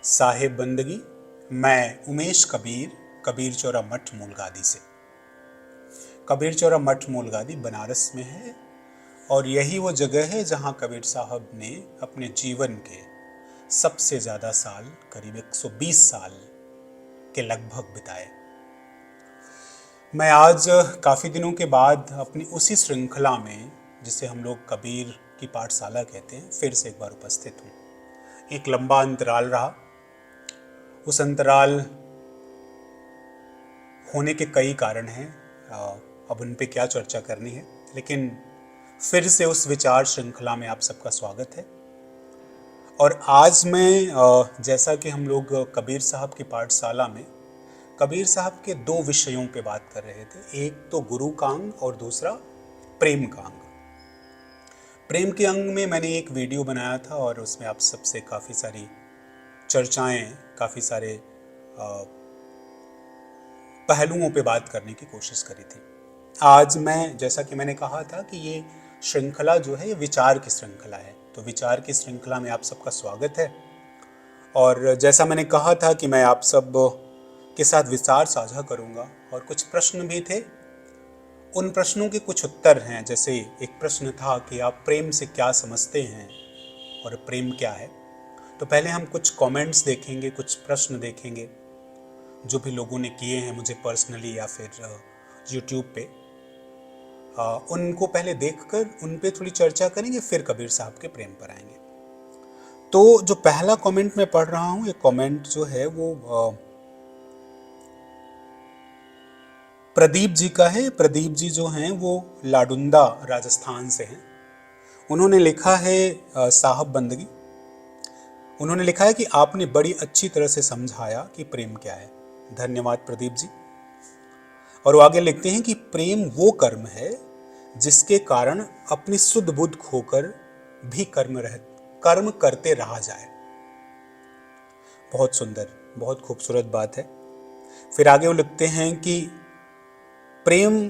साहिब बंदगी। मैं उमेश कबीर, कबीर चौरा मठ मूलगादी से। कबीर चौरा मठ मूलगादी बनारस में है और यही वो जगह है जहां कबीर साहब ने अपने जीवन के सबसे ज़्यादा साल, करीब 120 साल के लगभग बिताए। मैं आज काफ़ी दिनों के बाद अपनी उसी श्रृंखला में, जिसे हम लोग कबीर की पाठशाला कहते हैं, फिर से एक बार उपस्थित हूँ। एक लंबा अंतराल रहा। उस अंतराल होने के कई कारण हैं, अब उन पे क्या चर्चा करनी है, लेकिन फिर से उस विचार श्रृंखला में आप सबका स्वागत है। और आज मैं, जैसा कि हम लोग कबीर साहब की पाठशाला में कबीर साहब के दो विषयों पे बात कर रहे थे, एक तो गुरु का अंग और दूसरा प्रेम का अंग। प्रेम के अंग में मैंने एक वीडियो बनाया था और उसमें आप सबसे काफ़ी सारी चर्चाएं, काफ़ी सारे पहलुओं पे बात करने की कोशिश करी थी। आज मैं, जैसा कि मैंने कहा था कि ये श्रृंखला जो है ये विचार की श्रृंखला है, तो विचार की श्रृंखला में आप सबका स्वागत है। और जैसा मैंने कहा था कि मैं आप सब के साथ विचार साझा करूंगा और कुछ प्रश्न भी थे, उन प्रश्नों के कुछ उत्तर हैं। जैसे एक प्रश्न था कि आप प्रेम से क्या समझते हैं और प्रेम क्या है। तो पहले हम कुछ कमेंट्स देखेंगे, कुछ प्रश्न देखेंगे जो भी लोगों ने किए हैं मुझे पर्सनली या फिर यूट्यूब पे। उनको पहले देखकर उन पे थोड़ी चर्चा करेंगे, फिर कबीर साहब के प्रेम पर आएंगे। तो जो पहला कमेंट मैं पढ़ रहा हूँ, ये कमेंट जो है वो प्रदीप जी का है। प्रदीप जी जो हैं वो लाडुंदा राजस्थान से हैं। उन्होंने लिखा है साहब बंदगी। उन्होंने लिखा है कि आपने बड़ी अच्छी तरह से समझाया कि प्रेम क्या है। धन्यवाद प्रदीप जी। और वो आगे लिखते हैं कि प्रेम वो कर्म है जिसके कारण अपनी सुध बुध खोकर भी कर्म करते रहा जाए। बहुत सुंदर, बहुत खूबसूरत बात है। फिर आगे वो लिखते हैं कि प्रेम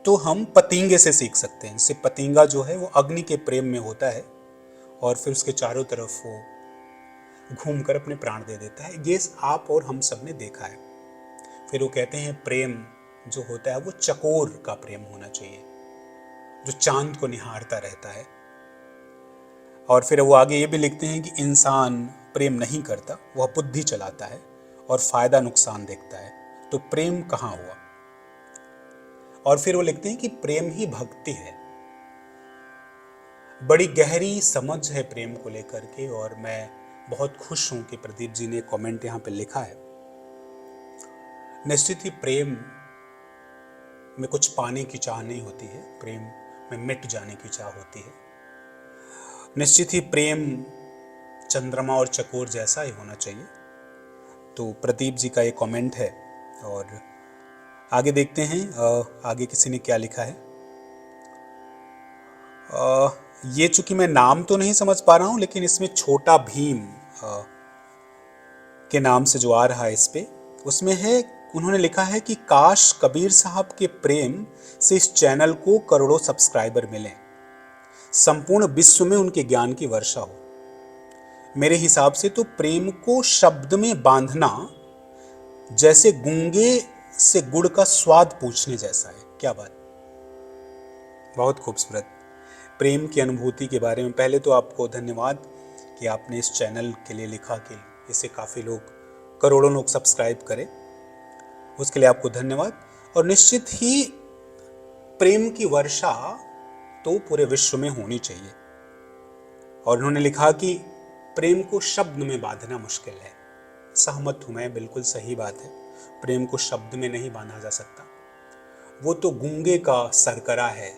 तो हम पतंगे से सीख सकते हैं। जैसे पतंगा जो है वो अग्नि के प्रेम में होता है और फिर उसके चारों तरफ वो घूमकर अपने प्राण दे देता है। ये आप और हम सब ने देखा है। फिर वो कहते हैं प्रेम जो होता है वो चकोर का प्रेम होना चाहिए, जो चांद को निहारता रहता है। और फिर वो आगे ये भी लिखते हैं कि इंसान प्रेम नहीं करता, वह बुद्धि चलाता है और फायदा नुकसान देखता है, तो प्रेम कहाँ हुआ। और फिर वो लिखते हैं कि प्रेम ही भक्ति है। बड़ी गहरी समझ है प्रेम को लेकर के, और मैं बहुत खुश हूं कि प्रदीप जी ने कमेंट यहाँ पे लिखा है। निश्चित ही प्रेम में कुछ पाने की चाह नहीं होती है, प्रेम में मिट जाने की चाह होती है। निश्चित ही प्रेम चंद्रमा और चकोर जैसा ही होना चाहिए। तो प्रदीप जी का ये कमेंट है। और आगे देखते हैं आगे किसी ने क्या लिखा है। ये चूंकि मैं नाम तो नहीं समझ पा रहा हूं, लेकिन इसमें छोटा भीम के नाम से जो आ रहा है इस पे, उसमें है, उन्होंने लिखा है कि काश कबीर साहब के प्रेम से इस चैनल को करोड़ों सब्सक्राइबर मिले, संपूर्ण विश्व में उनके ज्ञान की वर्षा हो। मेरे हिसाब से तो प्रेम को शब्द में बांधना जैसे गूंगे से गुड़ का स्वाद पूछने जैसा है। क्या बात, बहुत खूबसूरत। प्रेम की अनुभूति के बारे में पहले तो आपको धन्यवाद कि आपने इस चैनल के लिए लिखा कि इसे काफ़ी लोग, करोड़ों लोग सब्सक्राइब करें, उसके लिए आपको धन्यवाद। और निश्चित ही प्रेम की वर्षा तो पूरे विश्व में होनी चाहिए। और उन्होंने लिखा कि प्रेम को शब्द में बांधना मुश्किल है। सहमत हूं मैं, बिल्कुल सही बात है। प्रेम को शब्द में नहीं बांधा जा सकता। वो तो गूंगे का सरकरा है,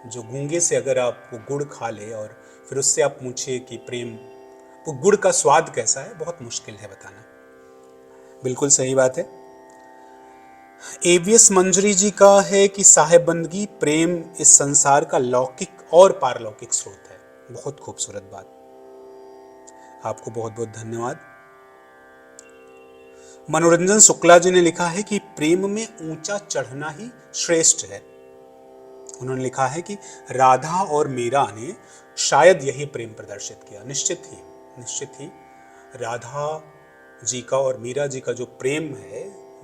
जो गूंगे से अगर आप वो गुड़ खा ले और फिर उससे आप पूछिए कि प्रेम, वो गुड़ का स्वाद कैसा है, बहुत मुश्किल है बताना। बिल्कुल सही बात है। एवीएस मंजरी जी का है कि साहेब बंदगी, प्रेम इस संसार का लौकिक और पारलौकिक स्रोत है। बहुत खूबसूरत बात, आपको बहुत बहुत धन्यवाद। मनोरंजन शुक्ला जी ने लिखा है कि प्रेम में ऊंचा चढ़ना ही श्रेष्ठ है। उन्होंने लिखा है कि राधा और मीरा ने शायद यही प्रेम प्रदर्शित किया। निश्चित ही राधा जी का और मीरा जी का जो प्रेम है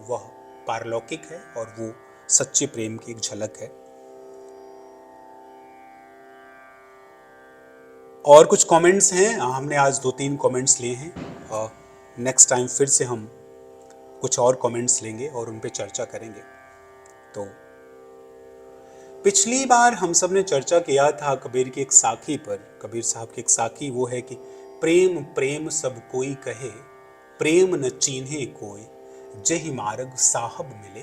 वह पारलौकिक है और वो सच्चे प्रेम की एक झलक है। और कुछ कमेंट्स हैं, हमने आज 2-3 कमेंट्स लिए हैं। नेक्स्ट टाइम फिर से हम कुछ और कमेंट्स लेंगे और उन पे चर्चा करेंगे। तो पिछली बार हम सब ने चर्चा किया था कबीर की एक साखी पर। कबीर साहब की एक साखी वो है कि प्रेम प्रेम सब कोई कहे, प्रेम न चीन्हे कोई, जहि मार्ग साहब मिले,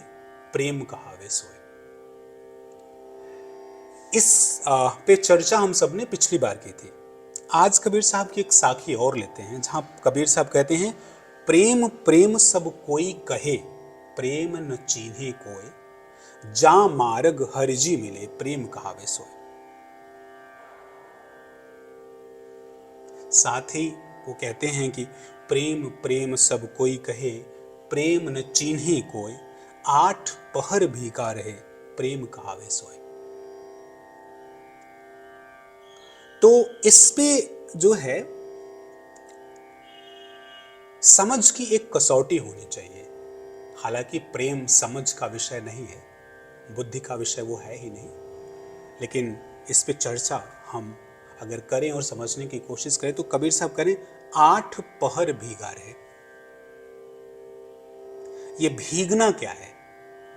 प्रेम कहावे सोए। इस पे चर्चा हम सब ने पिछली बार की थी। आज कबीर साहब की एक साखी और लेते हैं जहां कबीर साहब कहते हैं, प्रेम प्रेम सब कोई कहे, प्रेम न चीन्हे कोई, जा मार्ग हरिजी मिले, प्रेम कहावे सोए। साथ ही वो कहते हैं कि प्रेम प्रेम सब कोई कहे, प्रेम न चीन्हे कोई, 8 पहर भीगा रहे, प्रेम कहावे सोए। तो इस पे जो है समझ की एक कसौटी होनी चाहिए। हालांकि प्रेम समझ का विषय नहीं है, बुद्धि का विषय वो है ही नहीं, लेकिन इस पे चर्चा हम अगर करें और समझने की कोशिश करें तो कबीर साहब करें 8 पहर भीगा रहे। ये भीगना क्या है?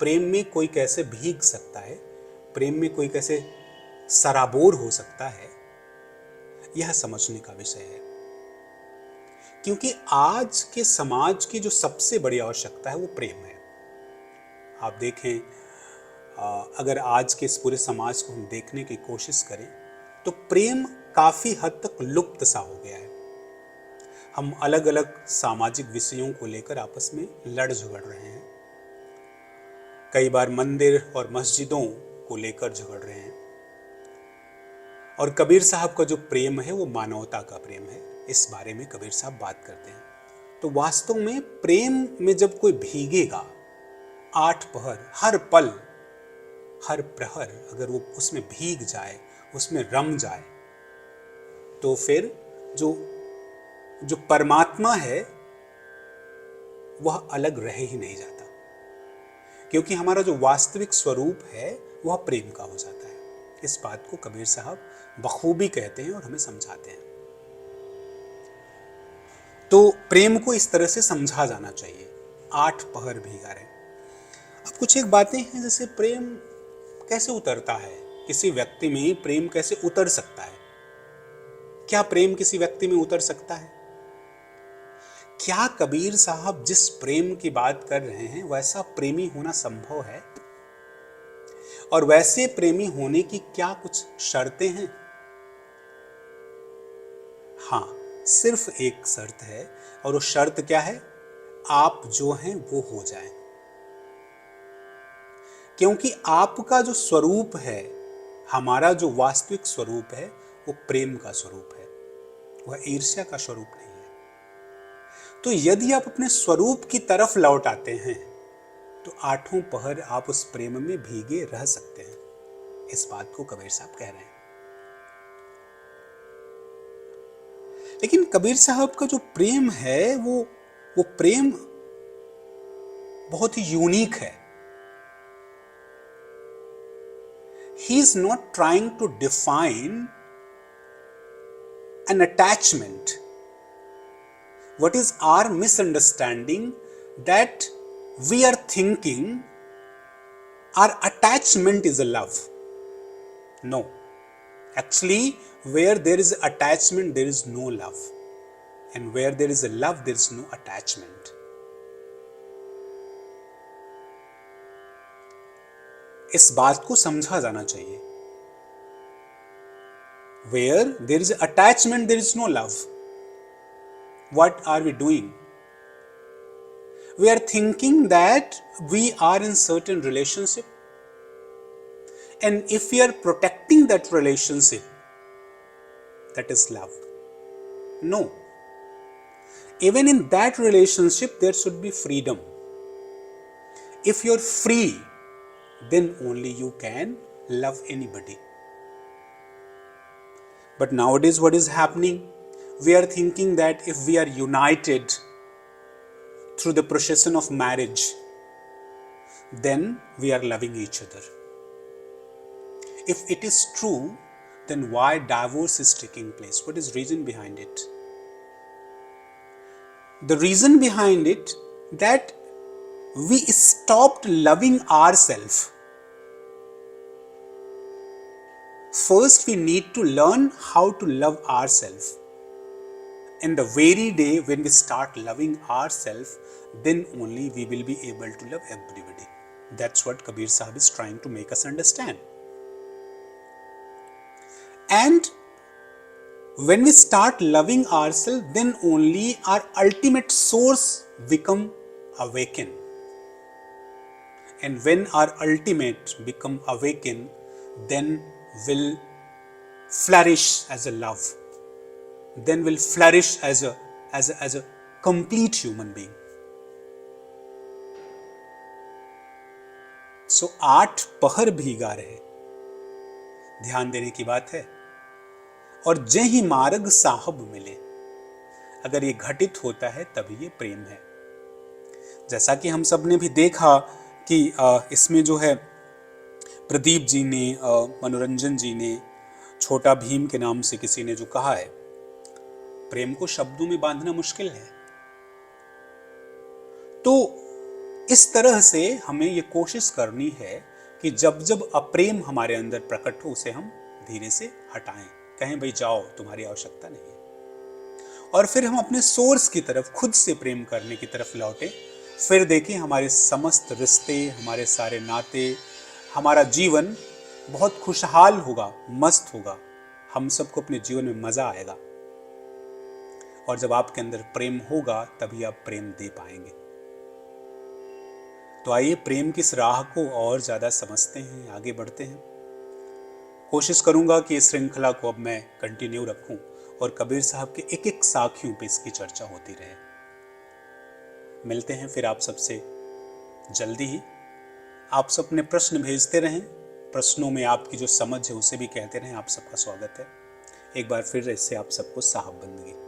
प्रेम में कोई कैसे भीग सकता है, प्रेम में कोई कैसे सराबोर हो सकता है, यह समझने का विषय है। क्योंकि आज के समाज की जो सबसे बड़ी आवश्यकता है वो प्रेम है। आप देखें, अगर आज के इस पूरे समाज को हम देखने की कोशिश करें तो प्रेम काफी हद तक लुप्त सा हो गया है। हम अलग अलग सामाजिक विषयों को लेकर आपस में लड़ झगड़ रहे हैं। कई बार मंदिर और मस्जिदों को लेकर झगड़ रहे हैं। और कबीर साहब का जो प्रेम है वो मानवता का प्रेम है। इस बारे में कबीर साहब बात करते हैं। तो वास्तव में प्रेम में जब कोई भीगेगा, 8 पहर, हर पल हर प्रहर अगर वो उसमें भीग जाए, उसमें रम जाए, तो फिर जो परमात्मा है वह अलग रह ही नहीं जाता। क्योंकि हमारा जो वास्तविक स्वरूप है वह प्रेम का हो जाता है। इस बात को कबीर साहब बखूबी कहते हैं और हमें समझाते हैं। तो प्रेम को इस तरह से समझा जाना चाहिए, 8 पहर भीगा रहे। अब कुछ एक बातें हैं, जैसे प्रेम कैसे उतरता है, किसी व्यक्ति में प्रेम कैसे उतर सकता है? क्या प्रेम किसी व्यक्ति में उतर सकता है? क्या कबीर साहब जिस प्रेम की बात कर रहे हैं वैसा प्रेमी होना संभव है? और वैसे प्रेमी होने की क्या कुछ शर्तें हैं? हाँ, सिर्फ एक शर्त है, और वो शर्त क्या है? आप जो हैं वो हो जाएं। क्योंकि आपका जो स्वरूप है, हमारा जो वास्तविक स्वरूप है, वो प्रेम का स्वरूप है, वह ईर्ष्या का स्वरूप नहीं है। तो यदि आप अपने स्वरूप की तरफ लौट आते हैं तो 8 पहर आप उस प्रेम में भीगे रह सकते हैं। इस बात को कबीर साहब कह रहे हैं। लेकिन कबीर साहब का जो प्रेम है वो प्रेम बहुत ही यूनिक है। He is not trying to define an attachment. What is our misunderstanding that we are thinking our attachment is a love? No. Actually, where there is attachment, there is no love. And where there is a love, there is no attachment. इस बात को समझा जाना चाहिए। Where there is attachment, there is no love. What are we doing? We are thinking that we are in certain relationship, and if we are protecting that relationship, that is love. No. Even in that relationship, there should be freedom. If you are free, then only you can love anybody. But nowadays what is happening? we are thinking that if we are united through the procession of marriage, then we are loving each other. If it is true, then why divorce is taking place? What is reason behind it? The reason behind it that we stopped loving ourselves. First, we need to learn how to love ourselves. And the very day when we start loving ourselves, then only we will be able to love everybody. That's what Kabir Sahib is trying to make us understand. And when we start loving ourselves, then only our ultimate source become awakened. And when our ultimate become awakened, then will flourish as a love. Then will flourish as a complete human being. So 8 पहर भीगा रहे, ध्यान देने की बात है। और जे ही मार्ग साहब मिले, अगर ये घटित होता है तभी ये प्रेम है। जैसा कि हम सब ने भी देखा कि इसमें जो है प्रदीप जी ने, मनोरंजन जी ने, छोटा भीम के नाम से किसी ने जो कहा है, प्रेम को शब्दों में बांधना मुश्किल है। तो इस तरह से हमें ये कोशिश करनी है कि जब जब अप्रेम हमारे अंदर प्रकट हो, उसे हम धीरे से हटाएं, कहें भाई जाओ, तुम्हारी आवश्यकता नहीं है। और फिर हम अपने सोर्स की तरफ, खुद से प्रेम करने की तरफ लौटें। फिर देखें हमारे समस्त रिश्ते, हमारे सारे नाते, हमारा जीवन बहुत खुशहाल होगा, मस्त होगा। हम सबको अपने जीवन में मजा आएगा। और जब आपके अंदर प्रेम होगा तभी आप प्रेम दे पाएंगे। तो आइए प्रेम की इस राह को और ज्यादा समझते हैं, आगे बढ़ते हैं। कोशिश करूंगा कि इस श्रृंखला को अब मैं कंटिन्यू रखूं और कबीर साहब के एक एक साखियों पे इसकी चर्चा होती रहे। मिलते हैं फिर आप सबसे जल्दी ही। आप सब अपने प्रश्न भेजते रहें, प्रश्नों में आपकी जो समझ है उसे भी कहते रहें। आप सबका स्वागत है। एक बार फिर इससे आप सबको साहब बंदगी।